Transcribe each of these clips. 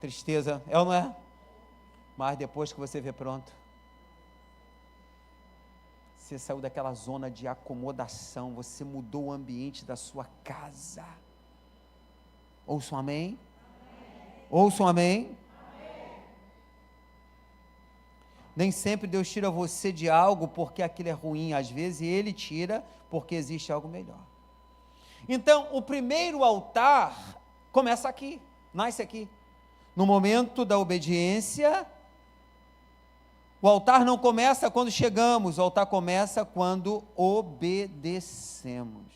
Tristeza, é ou não é? Mas depois que você vê pronto, você saiu daquela zona de acomodação, você mudou o ambiente da sua casa. Ouçam amém? Ouçam amém? Nem sempre Deus tira você de algo porque aquilo é ruim, às vezes Ele tira porque existe algo melhor. Então, o primeiro altar começa aqui, nasce aqui. No momento da obediência, o altar não começa quando chegamos, o altar começa quando obedecemos.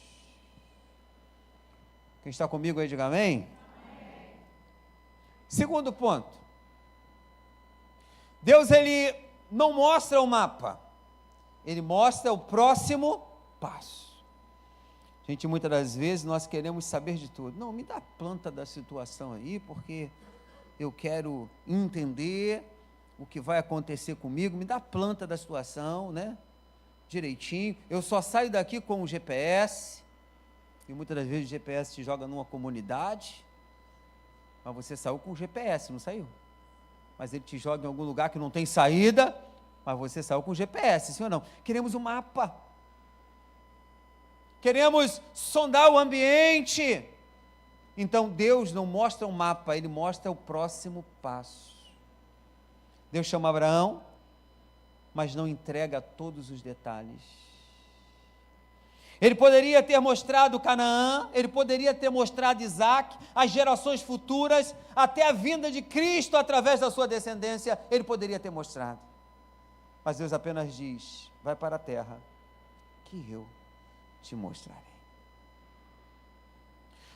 Quem está comigo aí, diga amém? Amém. Segundo ponto. Deus, Ele não mostra o mapa, Ele mostra o próximo passo. Gente, muitas das vezes nós queremos saber de tudo. Não, me dá a planta da situação aí, porque eu quero entender o que vai acontecer comigo, me dá a planta da situação, né? Direitinho. Eu só saio daqui com o GPS, e muitas das vezes o GPS te joga numa comunidade, mas você saiu com o GPS, não saiu? Mas ele te joga em algum lugar que não tem saída, mas você saiu com o GPS, sim ou não? Queremos um mapa, queremos sondar o ambiente. Então Deus não mostra um mapa, Ele mostra o próximo passo. Deus chama Abraão, mas não entrega todos os detalhes. Ele poderia ter mostrado Canaã, Ele poderia ter mostrado Isaac, as gerações futuras, até a vinda de Cristo através da sua descendência, Ele poderia ter mostrado. Mas Deus apenas diz: vai para a terra, que eu te mostrarei.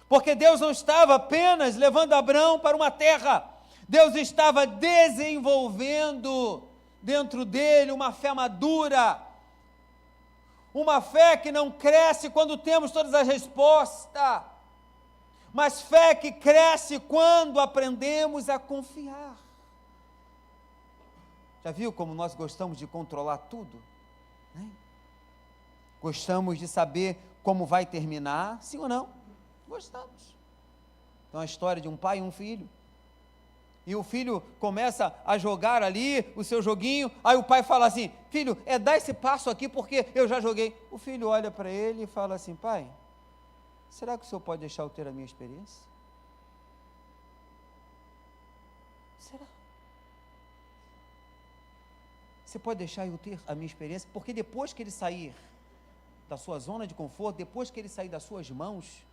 Porque Deus não estava apenas levando Abraão para uma terra, Deus estava desenvolvendo dentro dele uma fé madura, uma fé que não cresce quando temos todas as respostas, mas fé que cresce quando aprendemos a confiar. Já viu como nós gostamos de controlar tudo? Né? Gostamos de saber como vai terminar, sim ou não? Gostamos. Então a história de um pai e um filho, e o filho começa a jogar ali o seu joguinho, aí o pai fala assim: filho, dá esse passo aqui porque eu já joguei. O filho olha para ele e fala assim: pai, será que o senhor pode deixar eu ter a minha experiência? Será? Você pode deixar eu ter a minha experiência? Porque depois que ele sair da sua zona de conforto, depois que ele sair das suas mãos,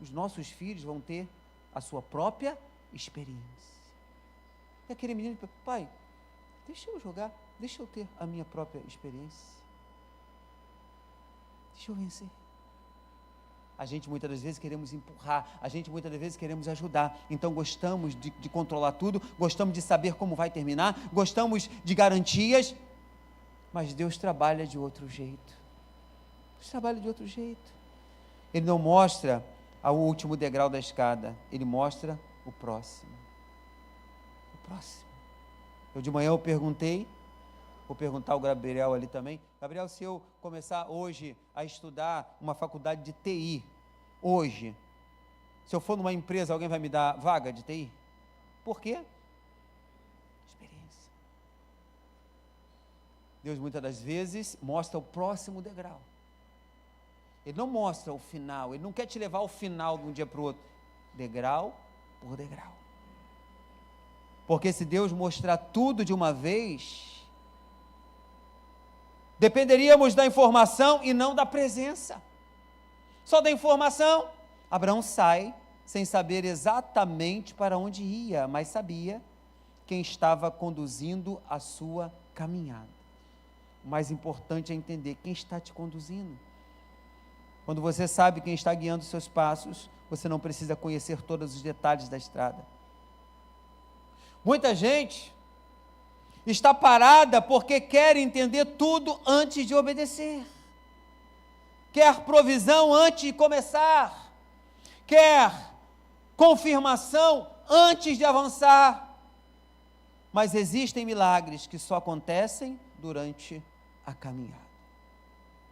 os nossos filhos vão ter a sua própria experiência. E aquele menino, pai, deixa eu jogar, deixa eu ter a minha própria experiência, deixa eu vencer. A gente muitas das vezes queremos empurrar, a gente muitas das vezes queremos ajudar, então gostamos de controlar tudo, gostamos de saber como vai terminar, gostamos de garantias, mas Deus trabalha de outro jeito. Deus trabalha de outro jeito. Ele não mostra o último degrau da escada, Ele mostra o próximo. O próximo. Eu de manhã perguntei, vou perguntar ao Gabriel ali também: Gabriel, se eu começar hoje a estudar uma faculdade de TI, hoje, se eu for numa empresa, alguém vai me dar vaga de TI? Por quê? Experiência. Deus muitas das vezes mostra o próximo degrau. Ele não mostra o final, Ele não quer te levar ao final de um dia para o outro, degrau por degrau. Porque se Deus mostrar tudo de uma vez, dependeríamos da informação e não da presença. Só da informação. Abraão sai sem saber exatamente para onde ia, mas sabia quem estava conduzindo a sua caminhada. O mais importante é entender quem está te conduzindo. Quando você sabe quem está guiando os seus passos, você não precisa conhecer todos os detalhes da estrada. Muita gente está parada porque quer entender tudo antes de obedecer, quer provisão antes de começar, quer confirmação antes de avançar, mas existem milagres que só acontecem durante a caminhada,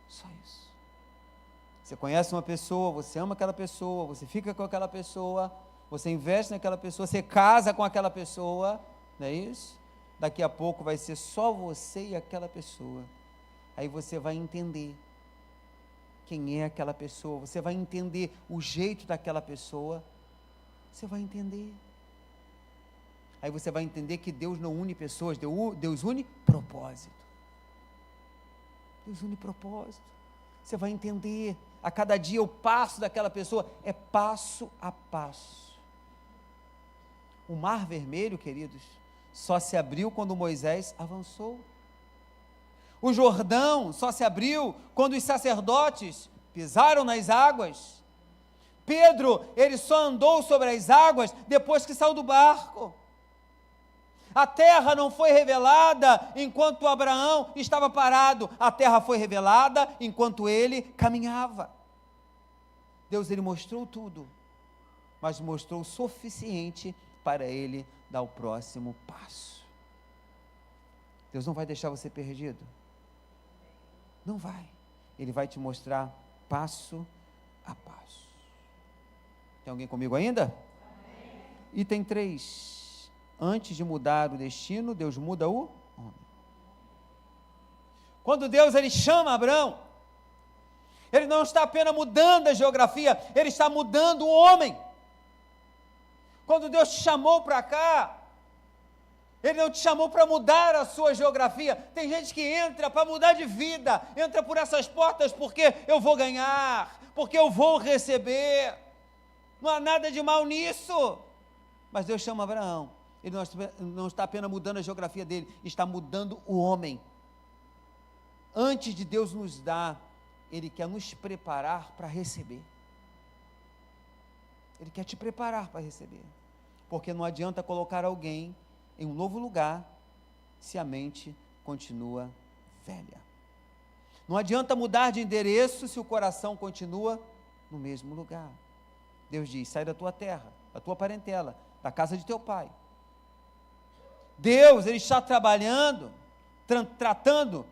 só isso. Você conhece uma pessoa, você ama aquela pessoa, você fica com aquela pessoa, você investe naquela pessoa, você casa com aquela pessoa, não é isso? Daqui a pouco vai ser só você e aquela pessoa. Aí você vai entender quem é aquela pessoa, você vai entender o jeito daquela pessoa, você vai entender. Aí você vai entender que Deus não une pessoas, Deus une propósito. Deus une propósito. Você vai entender, a cada dia o passo daquela pessoa é passo a passo. O Mar Vermelho, queridos, só se abriu quando Moisés avançou. O Jordão só se abriu quando os sacerdotes pisaram nas águas. Pedro, ele só andou sobre as águas depois que saiu do barco. A terra não foi revelada enquanto Abraão estava parado. A terra foi revelada enquanto ele caminhava. Deus, ele mostrou tudo, mas mostrou o suficiente para ele dar o próximo passo. Deus não vai deixar você perdido. Não vai. Ele vai te mostrar passo a passo. Tem alguém comigo ainda? Amém. Item 3. Antes de mudar o destino, Deus muda o homem. Quando Deus ele chama Abraão, ele não está apenas mudando a geografia, ele está mudando o homem. Quando Deus te chamou para cá, Ele não te chamou para mudar a sua geografia. Tem gente que entra para mudar de vida, entra por essas portas porque eu vou ganhar, porque eu vou receber. Não há nada de mal nisso. Mas Deus chama Abraão. Ele não está apenas mudando a geografia dele, está mudando o homem. Antes de Deus nos dar, Ele quer nos preparar para receber. Ele quer te preparar para receber. Porque não adianta colocar alguém em um novo lugar se a mente continua velha. Não adianta mudar de endereço se o coração continua no mesmo lugar. Deus diz: sai da tua terra, da tua parentela, da casa de teu pai. Deus, Ele está trabalhando, tratando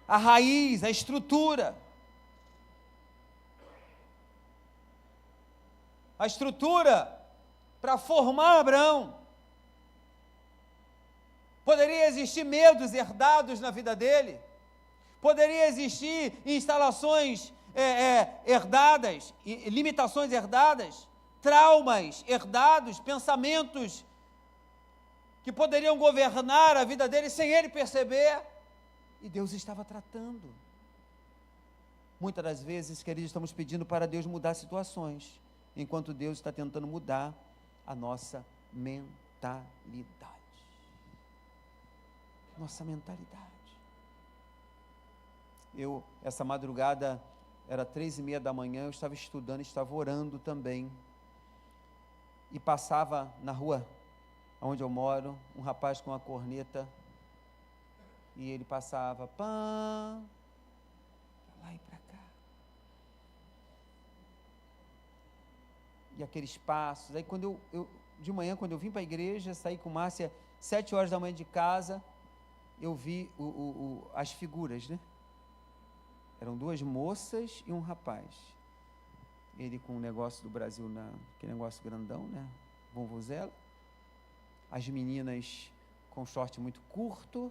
a raiz, a estrutura. A estrutura para formar Abraão. Poderia existir medos herdados na vida dele. Poderia existir instalações herdadas, limitações herdadas, traumas herdados, pensamentos que poderiam governar a vida dele sem ele perceber. E Deus estava tratando. Muitas das vezes, queridos, estamos pedindo para Deus mudar situações, enquanto Deus está tentando mudar a nossa mentalidade. Nossa mentalidade. Essa madrugada, era 3:30 da manhã, eu estava estudando, estava orando também, e passava na rua onde eu moro, um rapaz com uma corneta, e ele passava, pã, para lá e para cá, e aqueles passos. Aí quando de manhã, quando eu vim para a igreja, saí com Márcia, 7 horas da manhã de casa, eu vi as figuras, né? Eram 2 moças e um rapaz. Ele com um negócio do Brasil, aquele negócio grandão, né? Vuvuzela. As meninas com short muito curto.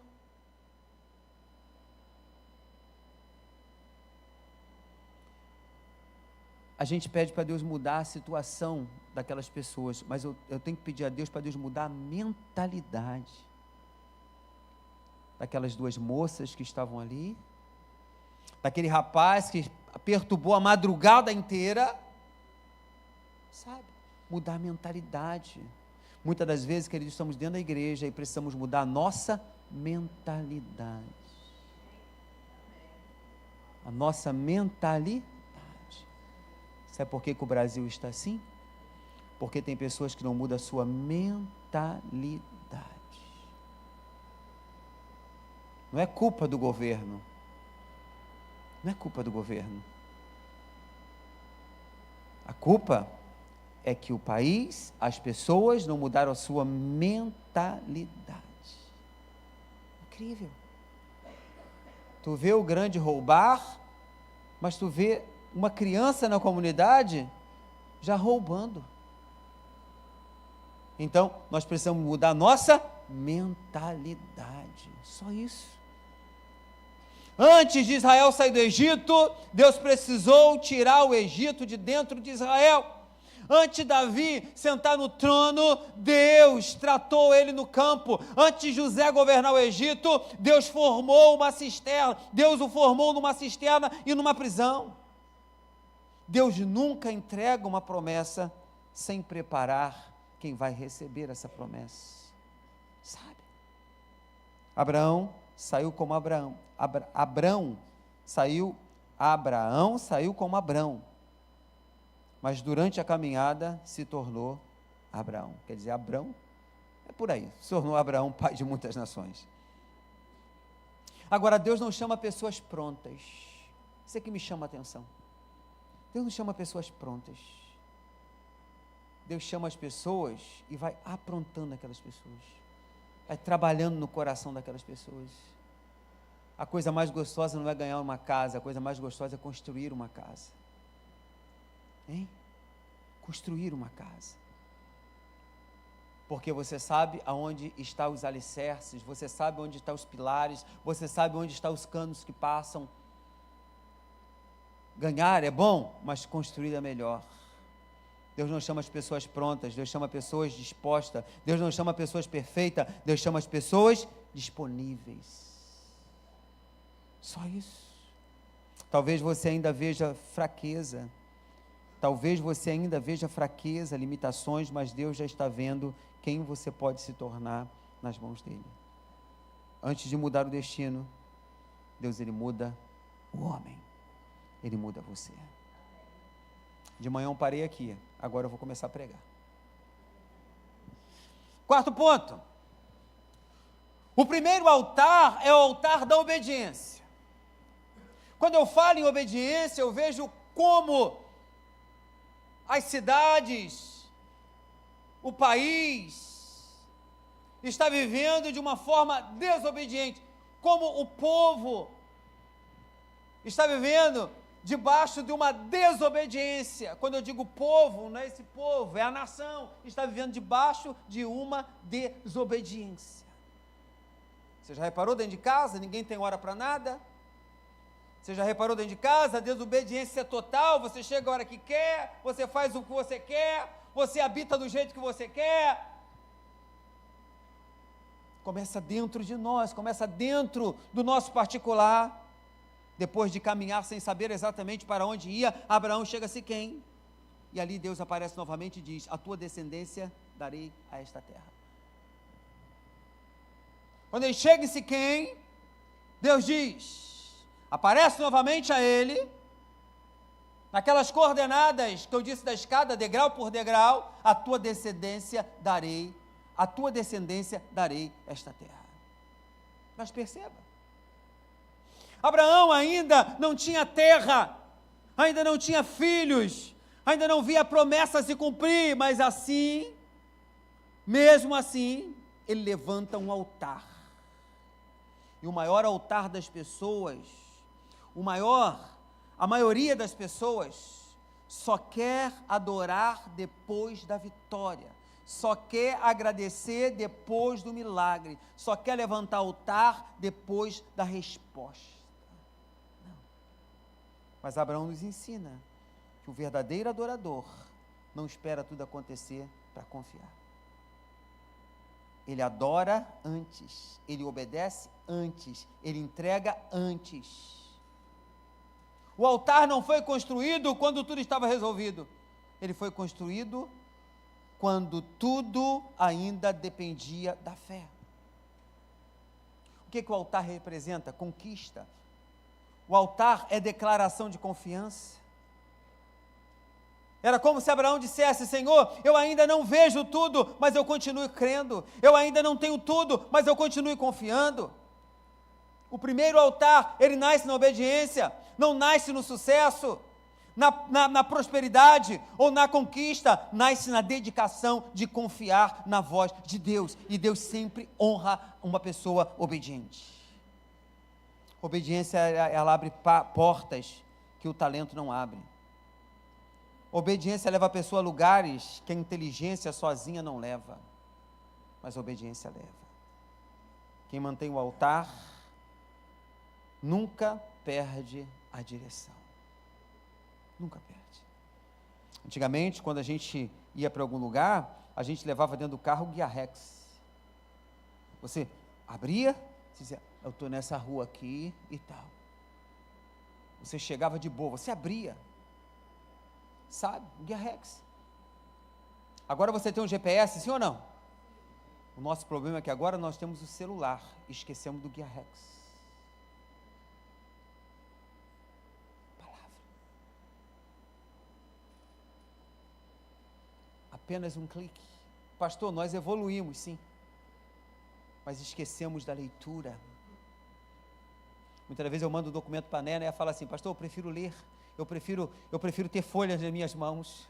A gente pede para Deus mudar a situação daquelas pessoas, mas eu tenho que pedir a Deus para Deus mudar a mentalidade daquelas 2 moças que estavam ali, daquele rapaz que perturbou a madrugada inteira, sabe? Mudar a mentalidade. Muitas das vezes, queridos, estamos dentro da igreja e precisamos mudar a nossa mentalidade. A nossa mentalidade. Sabe por que o Brasil está assim? Porque tem pessoas que não mudam a sua mentalidade. Não é culpa do governo. Não é culpa do governo. A culpa é que o país, as pessoas não mudaram a sua mentalidade. Incrível. Tu vê o grande roubar, mas tu vê uma criança na comunidade já roubando. Então, nós precisamos mudar a nossa mentalidade. Só isso. Antes de Israel sair do Egito, Deus precisou tirar o Egito de dentro de Israel. Antes de Davi sentar no trono, Deus tratou ele no campo. Antes de José governar o Egito, Deus formou uma cisterna. Deus o formou numa cisterna e numa prisão. Deus nunca entrega uma promessa sem preparar quem vai receber essa promessa. Sabe? Abraão saiu como Abraão. Abraão saiu como Abrão. Mas durante a caminhada se tornou Abraão. Quer dizer, Abrão é por aí. Se tornou Abraão, pai de muitas nações. Agora, Deus não chama pessoas prontas. Isso é que me chama a atenção. Deus não chama pessoas prontas. Deus chama as pessoas e vai aprontando aquelas pessoas. Vai trabalhando no coração daquelas pessoas. A coisa mais gostosa não é ganhar uma casa, a coisa mais gostosa é construir uma casa. Hein? Construir uma casa. Porque você sabe aonde estão os alicerces, você sabe onde estão os pilares, você sabe onde estão os canos que passam. Ganhar é bom, mas construir é melhor. Deus não chama as pessoas prontas, Deus chama pessoas dispostas, Deus não chama pessoas perfeitas, Deus chama as pessoas disponíveis. Só isso. Talvez você ainda veja fraqueza, limitações, mas Deus já está vendo quem você pode se tornar nas mãos dele. Antes de mudar o destino, Deus, ele muda o homem, ele muda você. De manhã eu parei aqui, agora eu vou começar a pregar. Quarto ponto. O primeiro altar é o altar da obediência. Quando eu falo em obediência, eu vejo como as cidades, o país, está vivendo de uma forma desobediente, como o povo está vivendo debaixo de uma desobediência. Quando eu digo povo, não é esse povo, é a nação, está vivendo debaixo de uma desobediência. Você já reparou dentro de casa, ninguém tem hora para nada? Você já reparou dentro de casa, a desobediência é total, você chega a hora que quer, você faz o que você quer, você habita do jeito que você quer. Começa dentro de nós, começa dentro do nosso particular. Depois de caminhar sem saber exatamente para onde ia, Abraão chega a Siquém, e ali Deus aparece novamente e diz: a tua descendência darei a esta terra. Quando ele chega em Siquém, Deus aparece novamente a ele, naquelas coordenadas que eu disse da escada, degrau por degrau, a tua descendência darei esta terra. Mas perceba, Abraão ainda não tinha terra, ainda não tinha filhos, ainda não via a promessa se cumprir, mas mesmo assim, ele levanta um altar. E o maior altar das pessoas, a maioria das pessoas só quer adorar depois da vitória, só quer agradecer depois do milagre, só quer levantar altar depois da resposta. Não. Mas Abraão nos ensina que o verdadeiro adorador não espera tudo acontecer para confiar. Ele adora antes, ele obedece antes, ele entrega antes. O altar não foi construído quando tudo estava resolvido. Ele foi construído quando tudo ainda dependia da fé. O que o altar representa? Conquista. O altar é declaração de confiança. Era como se Abraão dissesse: Senhor, eu ainda não vejo tudo, mas eu continuo crendo. Eu ainda não tenho tudo, mas eu continuo confiando. O primeiro altar, ele nasce na obediência, não nasce no sucesso, na prosperidade ou na conquista, nasce na dedicação de confiar na voz de Deus. E Deus sempre honra uma pessoa obediente. Obediência, ela abre portas que o talento não abre. Obediência leva a pessoa a lugares que a inteligência sozinha não leva, mas a obediência leva. Quem mantém o altar nunca perde a direção. Nunca perde. Antigamente, quando a gente ia para algum lugar, a gente levava dentro do carro o guia Rex. Você abria, dizia, eu estou nessa rua aqui e tal. Você chegava de boa, você abria. Sabe? O guia Rex. Agora você tem um GPS, sim ou não? O nosso problema é que agora nós temos o celular e esquecemos do guia Rex. Palavra. Apenas um clique. Pastor, nós evoluímos, sim. Mas esquecemos da leitura. Muitas vezes eu mando um documento para a Nena e ela fala assim, pastor, eu prefiro ler. Eu prefiro ter folhas nas minhas mãos.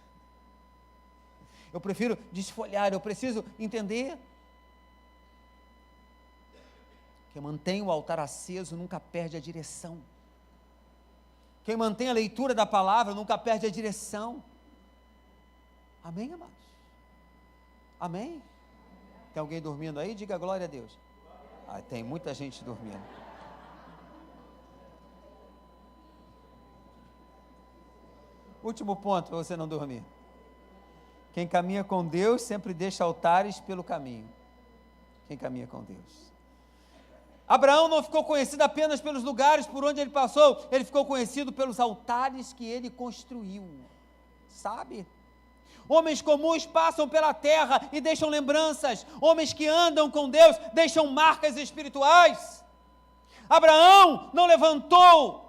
Eu prefiro desfolhar, eu preciso entender. Quem mantém o altar aceso nunca perde a direção. Quem mantém a leitura da palavra nunca perde a direção. Amém, amados? Amém? Tem alguém dormindo aí? Diga glória a Deus. Tem muita gente dormindo. Último ponto para você não dormir. Quem caminha com Deus sempre deixa altares pelo caminho. Quem caminha com Deus. Abraão não ficou conhecido apenas pelos lugares por onde ele passou, ele ficou conhecido pelos altares que ele construiu. Sabe? Homens comuns passam pela terra e deixam lembranças. Homens que andam com Deus deixam marcas espirituais. Abraão não levantou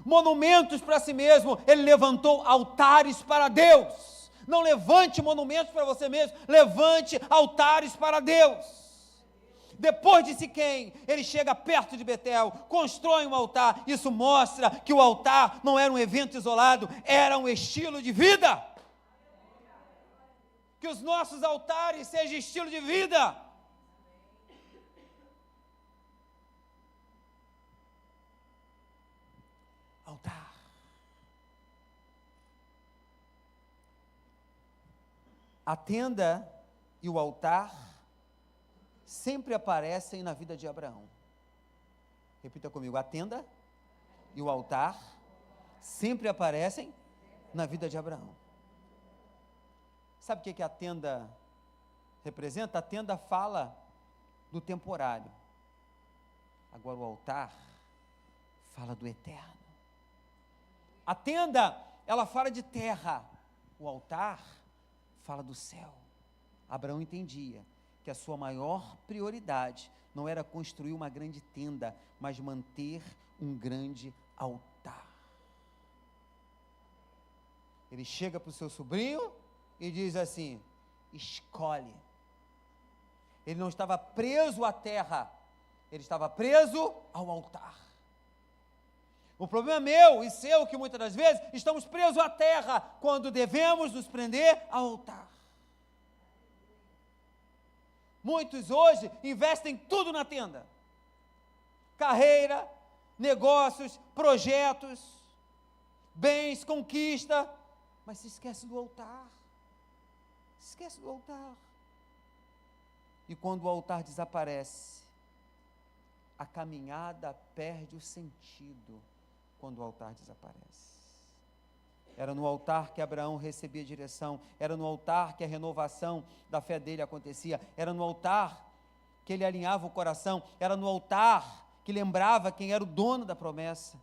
monumentos para si mesmo, ele levantou altares para Deus. Não levante monumentos para você mesmo, levante altares para Deus. Depois de Siquém, ele chega perto de Betel, constrói um altar. Isso mostra que o altar não era um evento isolado, era um estilo de vida. Que os nossos altares sejam estilo de vida. Altar. A tenda e o altar sempre aparecem na vida de Abraão. Repita comigo, a tenda e o altar sempre aparecem na vida de Abraão. Sabe o que a tenda representa? A tenda fala do temporário. Agora o altar fala do eterno. A tenda, ela fala de terra. O altar fala do céu. Abraão entendia que a sua maior prioridade não era construir uma grande tenda, mas manter um grande altar. Ele chega para o seu sobrinho e diz assim, escolhe. Ele não estava preso à terra, ele estava preso ao altar. O problema meu e seu é que muitas das vezes estamos presos à terra, quando devemos nos prender ao altar. Muitos hoje investem tudo na tenda. Carreira, negócios, projetos, bens, conquista, mas se esquece do altar. Esquece do altar. E quando o altar desaparece, a caminhada perde o sentido quando o altar desaparece. Era no altar que Abraão recebia direção, era no altar que a renovação da fé dele acontecia, era no altar que ele alinhava o coração, era no altar que lembrava quem era o dono da promessa.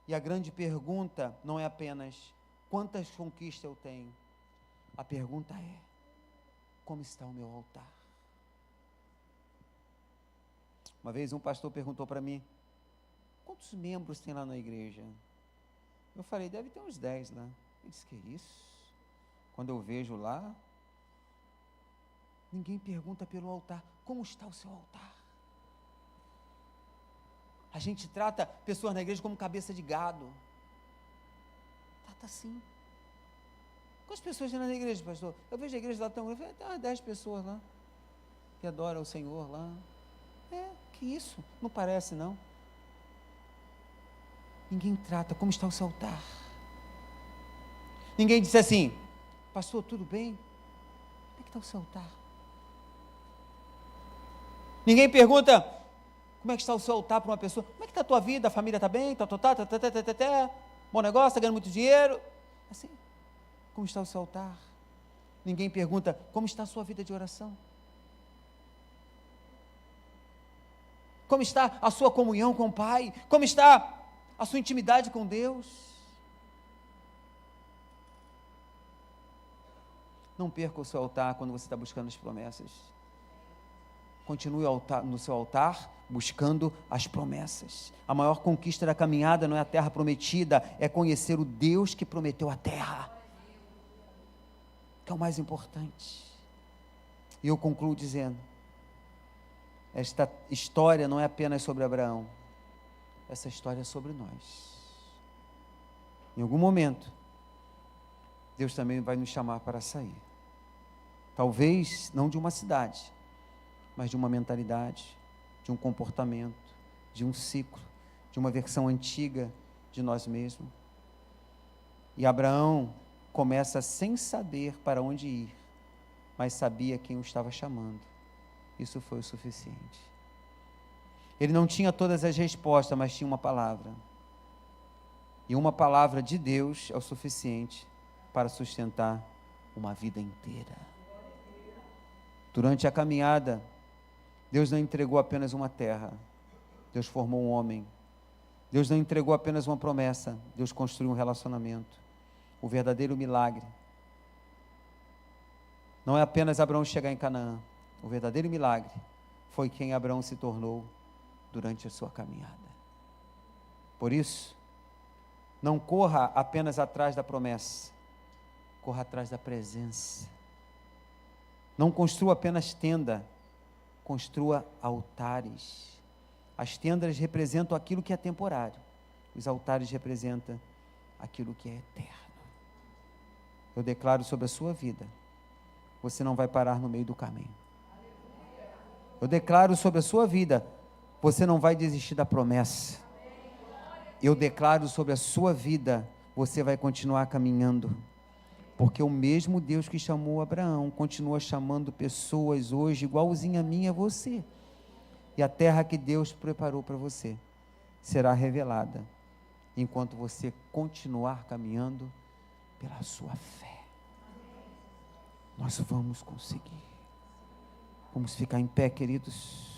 E a grande pergunta não é apenas quantas conquistas eu tenho, a pergunta é, como está o meu altar? Uma vez um pastor perguntou para mim, quantos membros tem lá na igreja? Eu falei, deve ter uns 10 lá. Ele disse, que isso? Quando eu vejo lá, ninguém pergunta pelo altar, como está o seu altar? A gente trata pessoas na igreja como cabeça de gado. Trata assim. Quantas pessoas tem na igreja, pastor? Eu vejo a igreja lá tão grande, tem umas 10 pessoas lá, que adoram o Senhor lá. Que isso? Não parece não. Ninguém trata como está o seu altar. Ninguém disse assim: pastor, tudo bem? Como é que está o seu altar? Ninguém pergunta: como é que está o seu altar para uma pessoa? Como é que está a tua vida? A família está bem? Bom negócio, está ganhando muito dinheiro? Assim, como está o seu altar? Ninguém pergunta: como está a sua vida de oração? Como está a sua comunhão com o Pai? Como está a sua intimidade com Deus? Não perca o seu altar quando você está buscando as promessas. Continue no seu altar buscando as promessas. A maior conquista da caminhada não é a terra prometida, é conhecer o Deus que prometeu a terra, que é o mais importante. E eu concluo dizendo: esta história não é apenas sobre Abraão, essa história é sobre nós. Em algum momento, Deus também vai nos chamar para sair. Talvez não de uma cidade, mas de uma mentalidade, de um comportamento, de um ciclo, de uma versão antiga de nós mesmos. E Abraão começa sem saber para onde ir, mas sabia quem o estava chamando. Isso foi o suficiente. Ele não tinha todas as respostas, mas tinha uma palavra. E uma palavra de Deus é o suficiente para sustentar uma vida inteira. Durante a caminhada, Deus não entregou apenas uma terra, Deus formou um homem. Deus não entregou apenas uma promessa, Deus construiu um relacionamento. O verdadeiro milagre não é apenas Abraão chegar em Canaã. O verdadeiro milagre foi quem Abraão se tornou durante a sua caminhada. Por isso, não corra apenas atrás da promessa, corra atrás da presença. Não construa apenas tenda, construa altares. As tendas representam aquilo que é temporário, os altares representam aquilo que é eterno. Eu declaro sobre a sua vida: você não vai parar no meio do caminho. Eu declaro sobre a sua vida: você não vai desistir da promessa. Eu declaro sobre a sua vida: você vai continuar caminhando, porque o mesmo Deus que chamou Abraão continua chamando pessoas hoje igualzinha a mim e a você. E a terra que Deus preparou para você será revelada enquanto você continuar caminhando pela sua fé. Nós vamos conseguir. Vamos ficar em pé, queridos.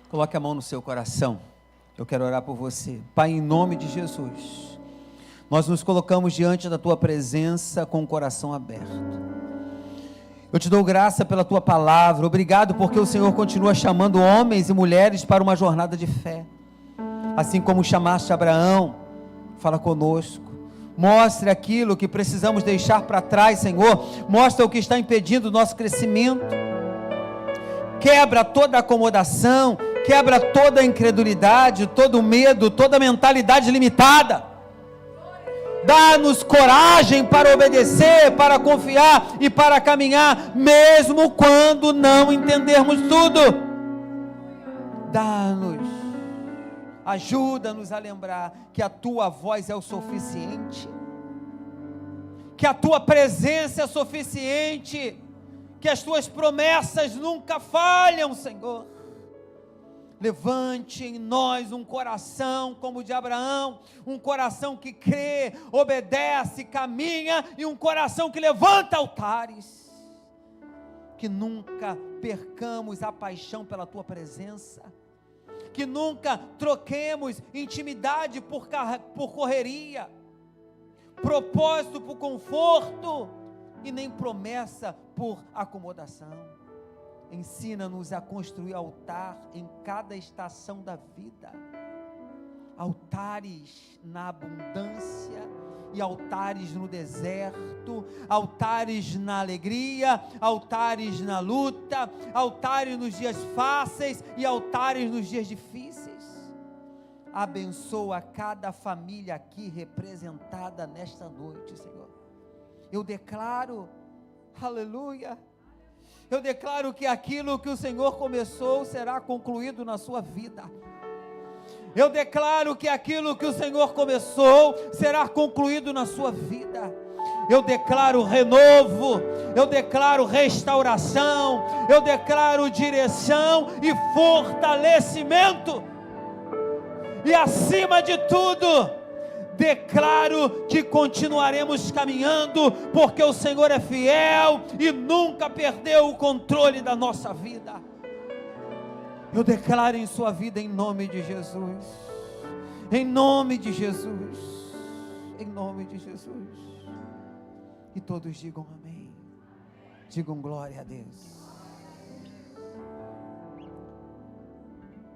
Coloque a mão no seu coração. Eu quero orar por você. Pai, em nome de Jesus, nós nos colocamos diante da Tua presença com o coração aberto. Eu te dou graça pela Tua palavra. Obrigado porque o Senhor continua chamando homens e mulheres para uma jornada de fé. Assim como chamaste Abraão, fala conosco. Mostre aquilo que precisamos deixar para trás, Senhor. Mostra o que está impedindo o nosso crescimento. Quebra toda acomodação, quebra toda a incredulidade, todo o medo, toda a mentalidade limitada. Dá-nos coragem para obedecer, para confiar e para caminhar, mesmo quando não entendermos tudo. Dá-nos, ajuda-nos a lembrar que a Tua voz é o suficiente, que a Tua presença é suficiente, que as Tuas promessas nunca falham, Senhor. Levante em nós um coração como o de Abraão, um coração que crê, obedece, caminha, e um coração que levanta altares. Que nunca percamos a paixão pela Tua presença, que nunca troquemos intimidade por correria, propósito por conforto, e nem promessa por acomodação. Ensina-nos a construir altar em cada estação da vida, altares na abundância e altares no deserto, altares na alegria, altares na luta, altares nos dias fáceis e altares nos dias difíceis. Abençoa cada família aqui representada nesta noite, Senhor. Eu declaro Aleluia. Eu declaro que aquilo que o Senhor começou será concluído na sua vida. Eu declaro que aquilo que o Senhor começou será concluído na sua vida. Eu declaro renovo, eu declaro restauração, eu declaro direção e fortalecimento. E acima de tudo, declaro que continuaremos caminhando, porque o Senhor é fiel e nunca perdeu o controle da nossa vida. Eu declaro em sua vida em nome de Jesus, em nome de Jesus, em nome de Jesus. E todos digam amém, digam glória a Deus.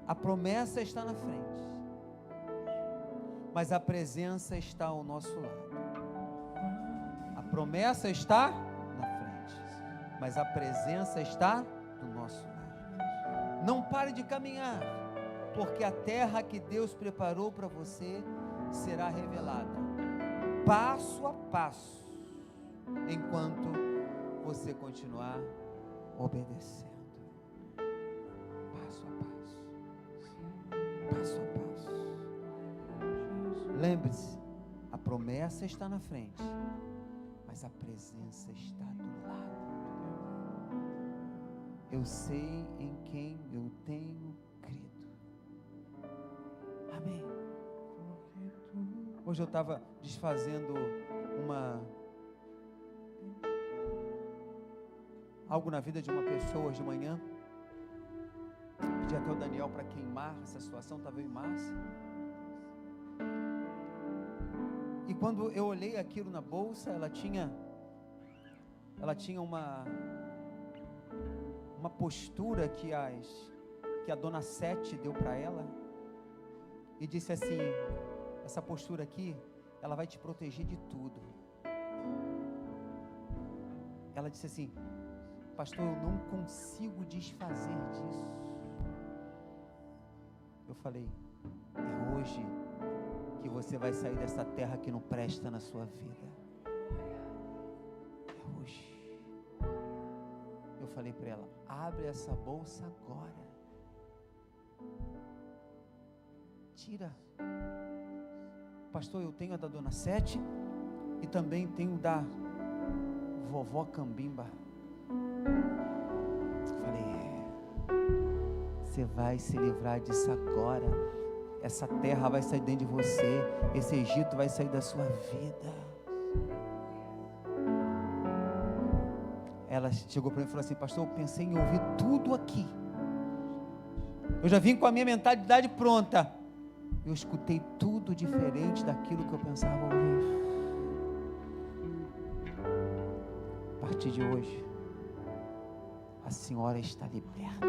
A promessa está na frente, mas a presença está ao nosso lado. A promessa está na frente, mas a presença está do nosso lado. Não pare de caminhar, porque a terra que Deus preparou para você será revelada, passo a passo, enquanto você continuar obedecendo, passo a passo, passo a passo. Lembre-se, a promessa está na frente, mas a presença está do lado. Eu sei em quem eu tenho crido. Amém. Hoje eu estava desfazendo algo na vida de uma pessoa hoje de manhã. Pedi até o Daniel para queimar essa situação, estava eu e Márcia. E quando eu olhei aquilo na bolsa, ela tinha uma postura que a dona Sete deu para ela, e disse assim: essa postura aqui, ela vai te proteger de tudo. Ela disse assim: pastor, eu não consigo desfazer disso. Eu falei: é hoje que você vai sair dessa terra que não presta na sua vida. É hoje. Eu falei para ela: abre essa bolsa agora, tira. Pastor, eu tenho a da dona Sete e também tenho da vovó Cambimba. Eu falei: você vai se livrar disso agora. Essa terra vai sair dentro de você, esse Egito vai sair da sua vida. Ela chegou para mim e falou assim: pastor, eu pensei em ouvir tudo aqui, eu já vim com a minha mentalidade pronta, eu escutei tudo diferente daquilo que eu pensava ouvir. A partir de hoje, a senhora está liberta.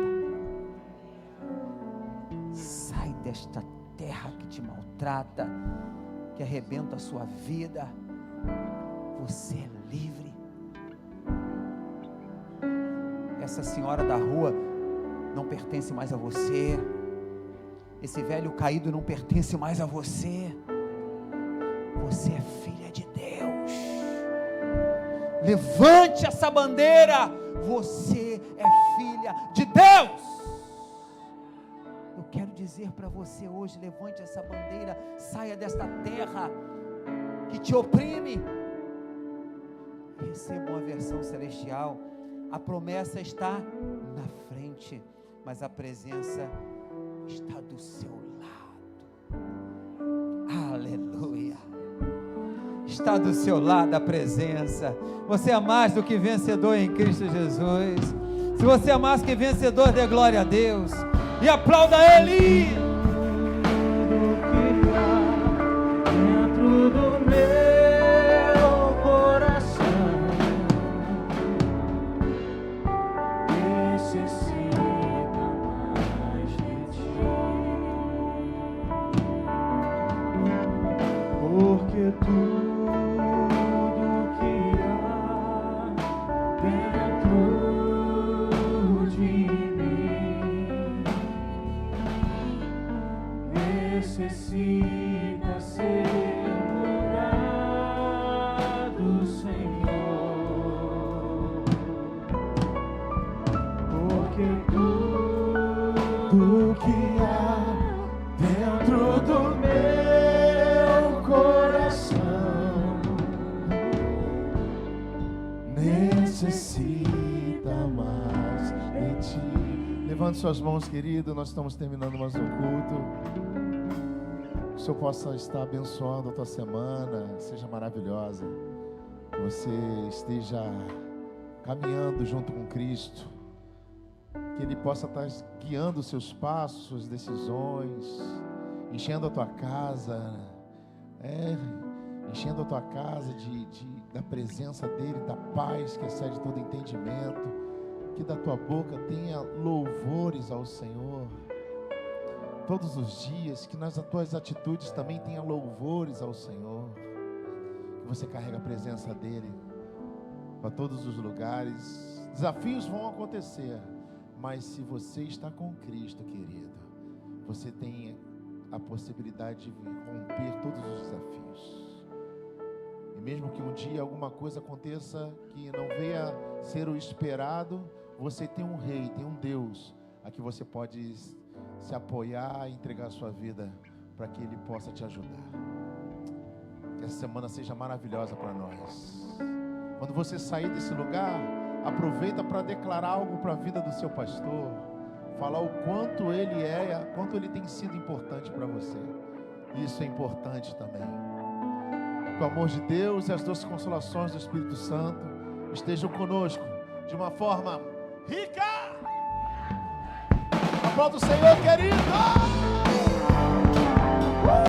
Sai desta terra que te maltrata, que arrebenta a sua vida. Você é livre. Essa senhora da rua não pertence mais a você. Esse velho caído não pertence mais a você. Você é filha de Deus. Levante essa bandeira. Você é filha de Deus. Eu quero dizer para você hoje: levante essa bandeira, saia desta terra que te oprime, receba uma versão celestial. A promessa está na frente, mas a presença está do seu lado. Aleluia. Está do seu lado a presença. Você é mais do que vencedor em Cristo Jesus. Se você é mais que vencedor, dê glória a Deus e aplauda Ele. Tudo que há dentro do meu coração necessita mais de ti, porque tudo que há dentro de mim necessita ser mudado, Senhor. tudo que há dentro do meu coração necessita mais de ti. Levante suas mãos, querido. Nós estamos terminando mais um culto. Que o Senhor possa estar abençoando a tua semana, seja maravilhosa. Que você esteja caminhando junto com Cristo. Que Ele possa estar guiando os seus passos, suas decisões, enchendo a tua casa, enchendo a tua casa da presença dEle, da paz que excede todo entendimento. Que da tua boca tenha louvores ao Senhor todos os dias, que nas tuas atitudes também tenha louvores ao Senhor, que você carrega a presença dEle para todos os lugares. Desafios vão acontecer, mas se você está com Cristo, querido, você tem a possibilidade de romper todos os desafios. E mesmo que um dia alguma coisa aconteça que não venha ser o esperado, você tem um Rei, tem um Deus a que você pode se apoiar e entregar a sua vida para que Ele possa te ajudar. Que essa semana seja maravilhosa para nós. Quando você sair desse lugar, aproveita para declarar algo para a vida do seu pastor, falar o quanto ele quanto ele tem sido importante para você. Isso é importante também. Que o amor de Deus e as doces consolações do Espírito Santo estejam conosco de uma forma rica. Aplauda o Senhor, querido!